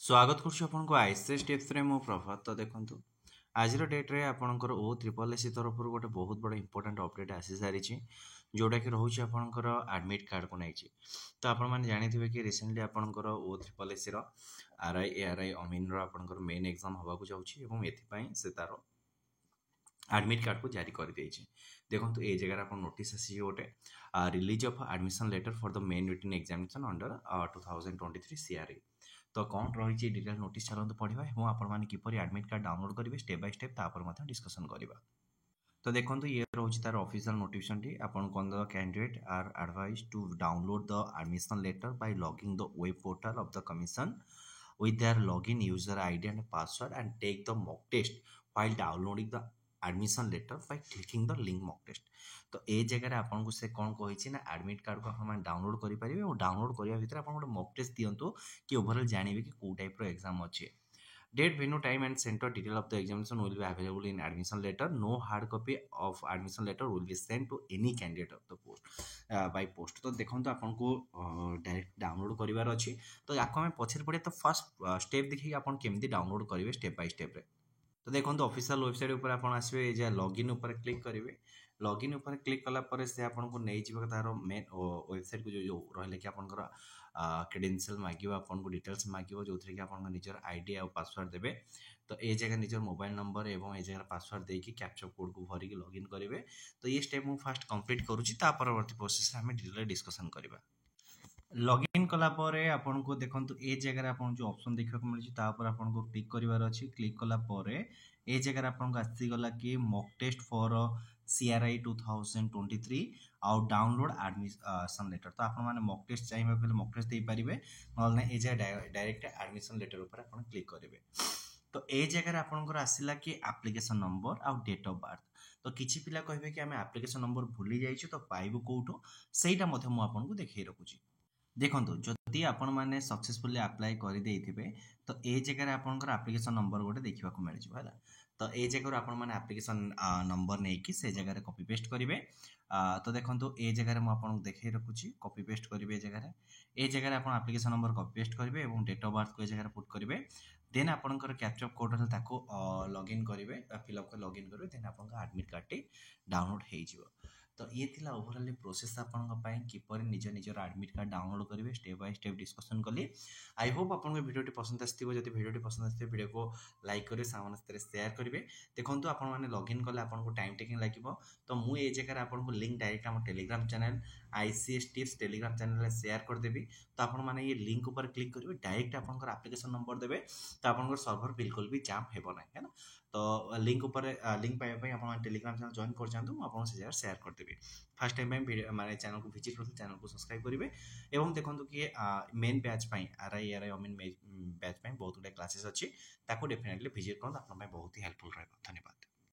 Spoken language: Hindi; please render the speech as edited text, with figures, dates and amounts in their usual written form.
स्वागत करुँ आईसीएस टिप्स रे मो प्रभात। तो देखो आज डेट रे आपणकर ओ ट्रिपल एस तरफ गोटे बहुत बड़ इंपोर्टेंट अपडेट आसी सारी जोटा कि रोचे आपणकर एडमिट कार्ड को नहीं। तो आपण मैंने जानी कि रिसेंटली आपणकर ओ ट्रिपल एस आरआई एआरआई अमीन आपणकर मेन एग्जाम हवा को जाऊँगी से तार एडमिट कार्ड को जारी कर देइछि। देखो ये जगह आप नोटिस आसी गोटे release of admission letter for the main written examination under 2023 CRE. तो कौन रही डिटेल नोटिस चलते पढ़ा और आपने किपर एडमिट कार्ड डाउनलोड करेंगे स्टेप बाय स्टेप तापर डिस्कसन करवा। तो देखो ये रोचे तार ऑफिशियल नोटिफिकेशन टी आपन कौन the candidate are advise to download the admission letter by logging the web portal of the commission with their login user ID and password and take the mock test while downloading the admission letter by clicking the link mock test। तो ये जगह आपको से कौन कही ना एडमिट कार्ड को आप डाउनलोड करेंगे और डाउनलोड करने भितर आप गोटे मॉक टेस्ट दिंतु कि ओवरऑल जानवे कि कौ टाइप एग्जाम अच्छे। Date, venue, time and center detail of the examination will be available in admission letter. No hard copy of admission letter will be sent to any candidate of the post by post। तो देखो आपको डायरेक्ट डाउनलोड करार अच्छी। तो आपको आम पछे पड़े तो फर्स्ट स्टेप देखिए आप केमी डाउनलोड करेंगे स्टेप बाय स्टेप। तो देखो ऑफिशियल वेबसाइट ऊपर आप आसवे जहाँ लॉगिन ऊपर क्लिक करेंगे। लॉगिन ऊपर क्लिक कलापर से आपको नहीं जाए तार मेन वेबसाइट को जो रहा कि आपंकर क्रेडेंशियल मांग आपको डिटेल्स मांग जो थी कि आप निजर आईडी और पासवर्ड देवे। तो ये जगह निजर मोबाइल नंबर और ये जगह पासवर्ड देकी कैप्चा कोड को भरिक लॉगिन करेंगे। तो ये स्टेप मुझे फास्ट कंप्लीट करुँची परवर्ती प्रोसेस आम डिटेल डिस्कसन करवा। लॉगिन कलापर आपन को देखो ये जगह आप जो ऑप्शन देखा मिली आपको क्लिक करार अच्छी। क्लिक कलापर ये जगह आपको आसीगला कि मॉक टेस्ट फॉर सीआरआई 2023 आउ डाउनलोड एडमिशन लेटर। तो आप मॉक टेस्ट चाहिए मॉक टेस्ट दे पारे ना ये जगह डायरेक्ट एडमिशन लेटर ऊपर आप क्लिक करेंगे। तो ये जगह आपंकर आसला कि एप्लिकेशन नंबर आउ डेट ऑफ बर्थ। तो किसी पिला कहे कि आम एप्लिकेशन नंबर भूली जाइए तो पाइबू कौटू सहीटा मुझे देखिए रखुची। देखो जदि आपण मैंने सक्सेसफुली अप्लाई कर देइथिबे तो ए जगह आपनकर एप्लिकेशन नंबर गोटे देखा मिल जाए। तो ये जगह आप एप्लिकेशन नंबर नहीं कि से जगह कॉपी पेस्ट करेंगे। तो देखो ये जगह मुझे देखे रखुची कॉपी पेस्ट करेंगे। ये जगह आप एप्लिकेशन नंबर कॉपी पेस्ट करेंगे और डेट ऑफ बर्थ को जगह पुट करेंगे। देन आपंकर कैप्चा कोड ताको लॉगिन करेंगे फिलअप कर लॉगिन करेंगे। देन आप एडमिट कार्ड टी डाउनलोड हो। तो ये थिला ओवरऑल प्रोसेस आपन किपर निज निजर एडमिट कार्ड डाउनलोड करेंगे स्टेप बाय स्टेप डिस्कसन कली। आई होप आपको वीडियो पसंद आसो। जब वीडियो पसंद आए वीडियो को लाइक करेंगे सामने शेयर करेंगे। देखो आपने लॉगिन कले आपको टाइम टेकिंग लगे। तो मुझे ये जगह आपको लिंक डायरेक्ट आम Telegram channel ICS tips Telegram channel share करदेवी। तो आपने ये लिंक ऊपर क्लिक करेंगे डायरेक्ट आपंकर एप्लिकेशन नंबर देवे। तो आप सर्भर बिल्कुल भी जाम हो ना है ना। तो लिंक ऊपर लिंक पाइबा आप टेलीग्राम चैनल जॉइन कर जातु आपको से जगह शेयर करदेवी। फर्स्ट टाइम माने चैनल को विजिट करते चैनल को सब्सक्राइब करेंगे। एवं देखो कि मेन बैच आरआई एआरआई अमीन बैच बहुत गुड क्लासेस अच्छी डेफिनेटली विजिट करूँ। आप बहुत ही हेल्पफुल रहेगा। धन्यवाद।